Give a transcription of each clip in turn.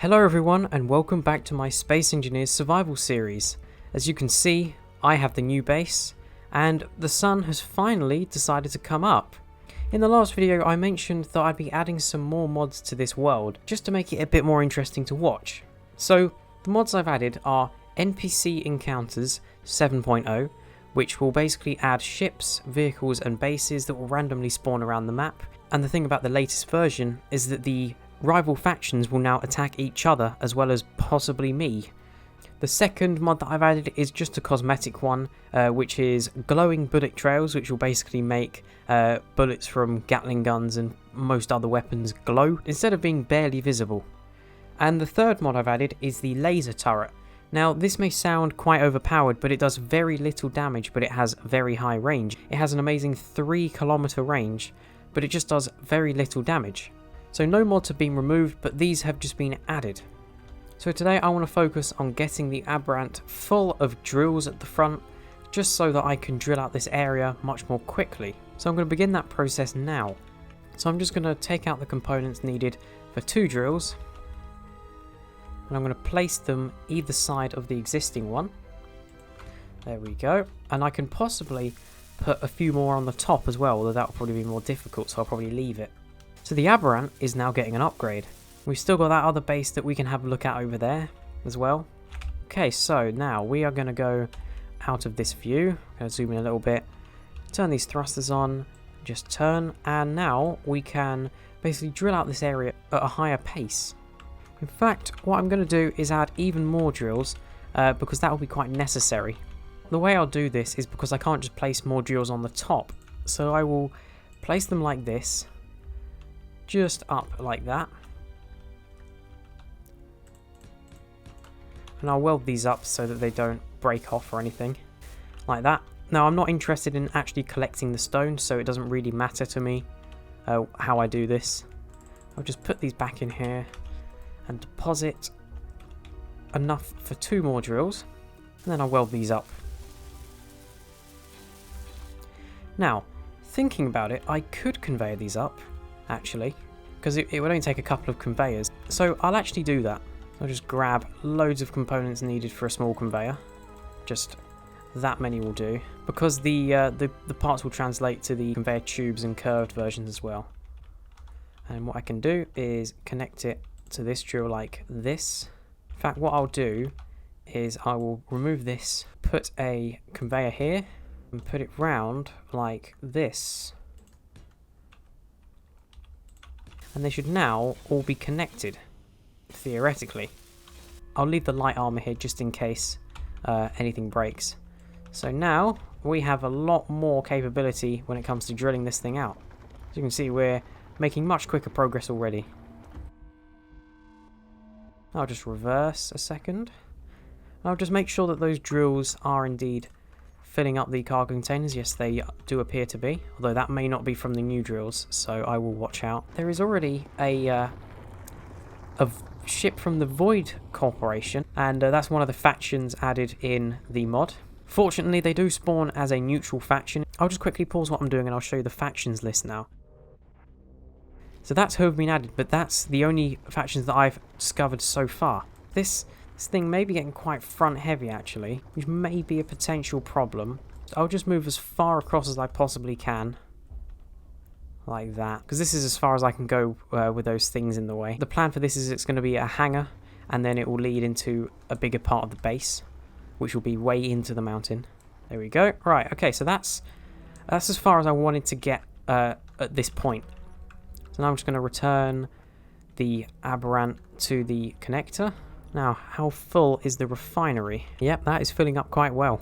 Hello everyone and welcome back to my Space Engineers survival series. As you can see, I have the new base and the sun has finally decided to come up. In the last video I mentioned that I'd be adding some more mods to this world just to make it a bit more interesting to watch. So the mods I've added are NPC Encounters 7.0, which will basically add ships, vehicles and bases that will randomly spawn around the map. And the thing about the latest version is that the rival factions will now attack each other as well as possibly me. The second mod that I've added is just a cosmetic one, which is glowing bullet trails, which will basically make bullets from Gatling guns and most other weapons glow instead of being barely visible. And the third mod I've added is the laser turret. Now this may sound quite overpowered, but it does very little damage, but it has very high range. It has an amazing 3-kilometer range, but it just does very little damage. So no mods have been removed, but these have just been added. So today I want to focus on getting the Aberrant full of drills at the front, just so that I can drill out this area much more quickly. So I'm going to begin that process now. So I'm just going to take out the components needed for 2 drills, and I'm going to place them either side of the existing one. There we go. And I can possibly put a few more on the top as well, although that will probably be more difficult, so I'll probably leave it. So the Aberrant is now getting an upgrade. We've still got that other base that we can have a look at over there as well. Okay, so now we are going to go out of this view. I'm going to zoom in a little bit. Turn these thrusters on. Just turn. And now we can basically drill out this area at a higher pace. In fact, what I'm going to do is add even more drills because that will be quite necessary. The way I'll do this is because I can't just place more drills on the top. So I will place them like this. Just up like that, and I'll weld these up so that they don't break off or anything like that. Now I'm not interested in actually collecting the stone, so it doesn't really matter to me how I do this. I'll just put these back in here and deposit enough for 2 more drills, and then I'll weld these up. Now thinking about it, I could conveyor these up actually, because it would only take a couple of conveyors. So I'll actually do that. I'll just grab loads of components needed for a small conveyor. Just that many will do, because the parts will translate to the conveyor tubes and curved versions as well. And what I can do is connect it to this drill like this. In fact, what I'll do is I will remove this, put a conveyor here, and put it round like this. And they should now all be connected, theoretically. I'll leave the light armor here just in case anything breaks. So now we have a lot more capability when it comes to drilling this thing out. As you can see, we're making much quicker progress already. I'll just reverse a second. I'll just make sure that those drills are indeed filling up the cargo containers. Yes, they do appear to be, although that may not be from the new drills, so I will watch out. There is already a ship from the Void Corporation, and that's one of the factions added in the mod. Fortunately, they do spawn as a neutral faction. I'll just quickly pause what I'm doing and I'll show you the factions list now. So that's who have been added, but that's the only factions that I've discovered so far. This thing may be getting quite front heavy actually, which may be a potential problem. So I'll just move as far across as I possibly can. Like that. Because this is as far as I can go with those things in the way. The plan for this is it's going to be a hangar, and then it will lead into a bigger part of the base, which will be way into the mountain. There we go. Right, okay, so that's as far as I wanted to get at this point. So now I'm just going to return the Aberrant to the connector. Now, how full is the refinery? Yep, that is filling up quite well.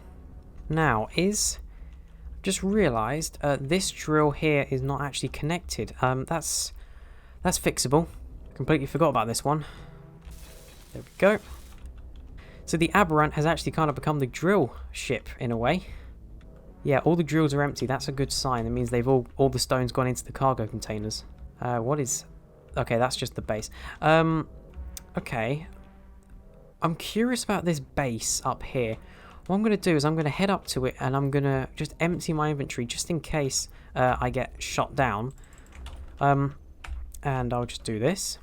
Now, just realised this drill here is not actually connected. That's fixable. Completely forgot about this one. There we go. So the Aberrant has actually kind of become the drill ship in a way. Yeah, all the drills are empty. That's a good sign. That means they've all the stones gone into the cargo containers. Okay, that's just the base. Okay. I'm curious about this base up here. What I'm going to do is I'm going to head up to it and I'm going to just empty my inventory just in case I get shot down. And I'll just do this.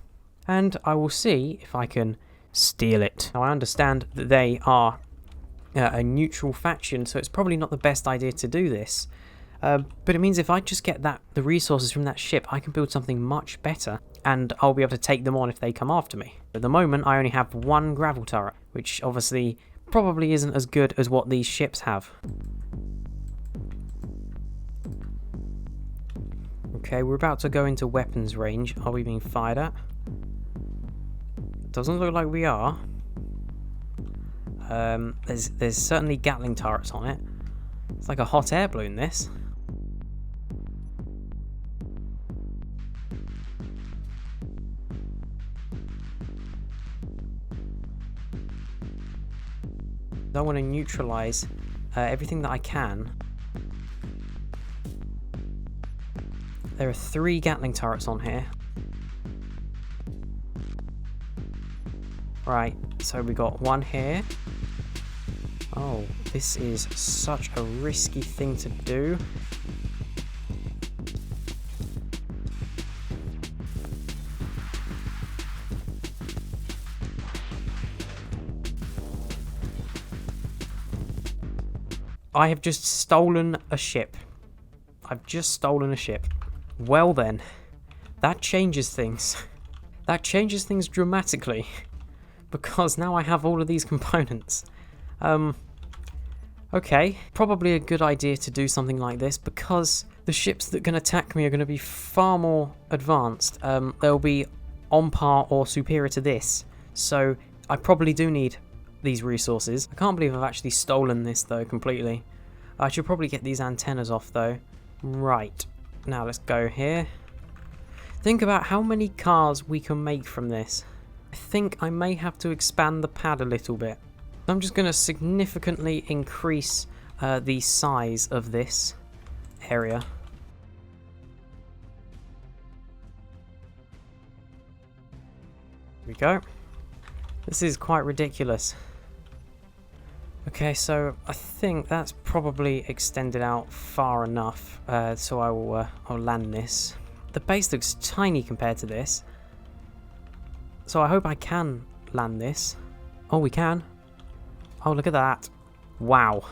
and I will see if I can steal it. Now I understand that they are a neutral faction, so it's probably not the best idea to do this. But it means if I just get the resources from that ship, I can build something much better, and I'll be able to take them on if they come after me. At the moment, I only have one gravel turret, which obviously probably isn't as good as what these ships have. Okay, we're about to go into weapons range. Are we being fired at? Doesn't look like we are. There's certainly Gatling turrets on it. It's like a hot air balloon, this. I want to neutralize everything that I can. There are 3 Gatling turrets on here. Right, so we got one here. Oh, this is such a risky thing to do. I have just stolen a ship. I've just stolen a ship. Well then, that changes things. That changes things dramatically. Because now I have all of these components. Okay, probably a good idea to do something like this because the ships that can attack me are going to be far more advanced. They'll be on par or superior to this. So I probably do need these resources. I can't believe I've actually stolen this though completely. I should probably get these antennas off though. Right, now let's go here. Think about how many cars we can make from this. I think I may have to expand the pad a little bit. I'm just going to significantly increase the size of this area. Here we go. This is quite ridiculous. Okay, so I think that's probably extended out far enough, so I'll land this. The base looks tiny compared to this. So I hope I can land this. Oh, we can. Oh, look at that. Wow.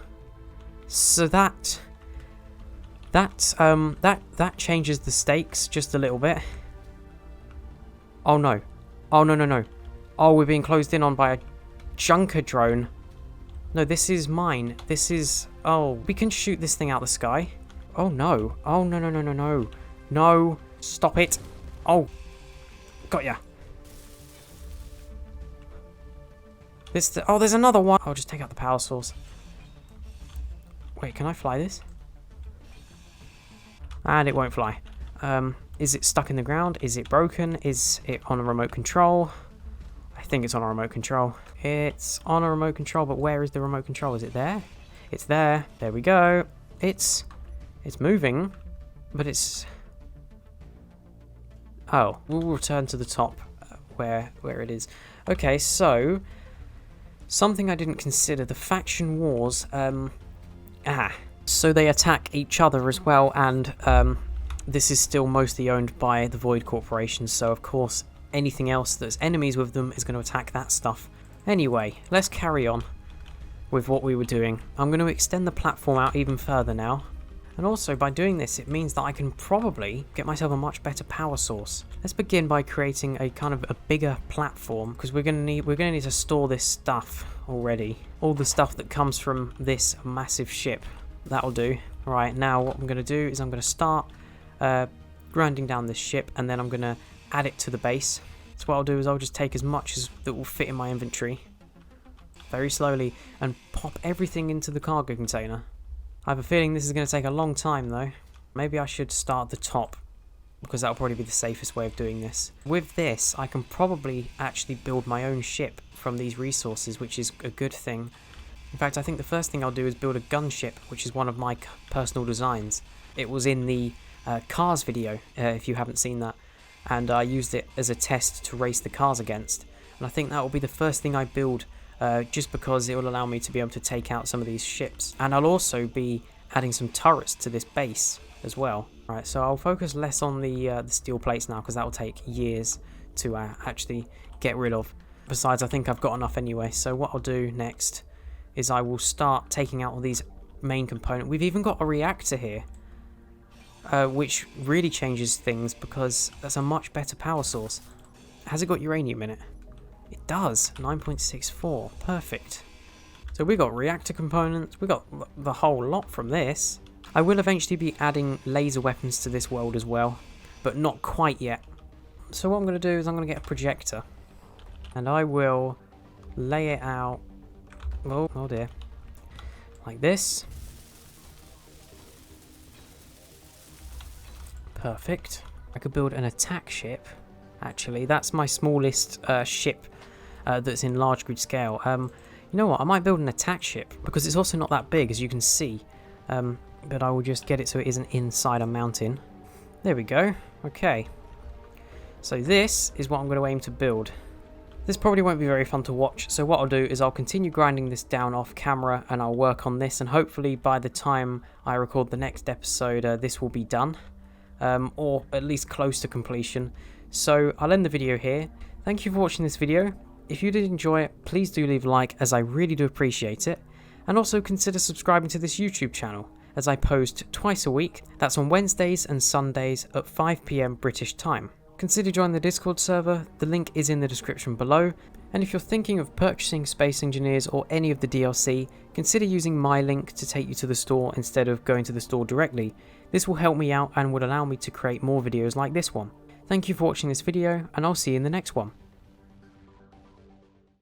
So that changes the stakes just a little bit. Oh no. Oh no no no. Oh, we're being closed in on by a junker drone. No, this is mine. This is... Oh, we can shoot this thing out the sky. Oh no. Oh no no no no no. No. Stop it. Oh. Got ya. Oh, there's another one. I'll just take out the power source. Wait, can I fly this? And it won't fly. Is it stuck in the ground? Is it broken? Is it on a remote control? I think it's on a remote control. It's on a remote control, but where is the remote control? Is it there? It's there. There we go. It's moving, but it's... Oh, we'll return to the top where it is. Okay, so... Something I didn't consider, the faction wars, so they attack each other as well, and this is still mostly owned by the Void Corporation, so of course anything else that's enemies with them is going to attack that stuff. Anyway, let's carry on with what we were doing. I'm going to extend the platform out even further now. And also, by doing this, it means that I can probably get myself a much better power source. Let's begin by creating a kind of a bigger platform, because we're going to need to store this stuff already. All the stuff that comes from this massive ship. That'll do. Right, now what I'm going to do is I'm going to start grinding down this ship, and then I'm going to add it to the base. So what I'll do is I'll just take as much as that will fit in my inventory, very slowly, and pop everything into the cargo container. I have a feeling this is going to take a long time though. Maybe I should start at the top, because that'll probably be the safest way of doing this. With this, I can probably actually build my own ship from these resources, which is a good thing. In fact, I think the first thing I'll do is build a gunship, which is one of my personal designs. It was in the cars video, if you haven't seen that, and I used it as a test to race the cars against. And I think that will be the first thing I build, just because it will allow me to be able to take out some of these ships. And I'll also be adding some turrets to this base as well. Right, so I'll focus less on the steel plates now, because that will take years to actually get rid of. Besides, I think I've got enough anyway. So what I'll do next is I will start taking out all these main components. We've even got a reactor here, which really changes things because that's a much better power source. Has it got uranium in it? It does. 9.64. Perfect. So we got reactor components. We got the whole lot from this. I will eventually be adding laser weapons to this world as well, but not quite yet. So what I'm going to do is I'm going to get a projector, and I will lay it out. Oh dear. Like this. Perfect. I could build an attack ship. Actually, that's my smallest ship that's in large grid scale. You know what? I might build an attack ship because it's also not that big, as you can see. But I will just get it so it isn't inside a mountain. There we go. Okay. So this is what I'm going to aim to build. This probably won't be very fun to watch, so what I'll do is I'll continue grinding this down off camera and I'll work on this, and hopefully by the time I record the next episode this will be done, or at least close to completion. So I'll end the video here. Thank you for watching this video. If you did enjoy it, please do leave a like, as I really do appreciate it, and also consider subscribing to this YouTube channel, as I post twice a week. That's on Wednesdays and Sundays at 5 PM British time. Consider joining the Discord server, the link is in the description below, and if you're thinking of purchasing Space Engineers or any of the DLC, consider using my link to take you to the store instead of going to the store directly. This will help me out and would allow me to create more videos like this one. Thank you for watching this video, and I'll see you in the next one.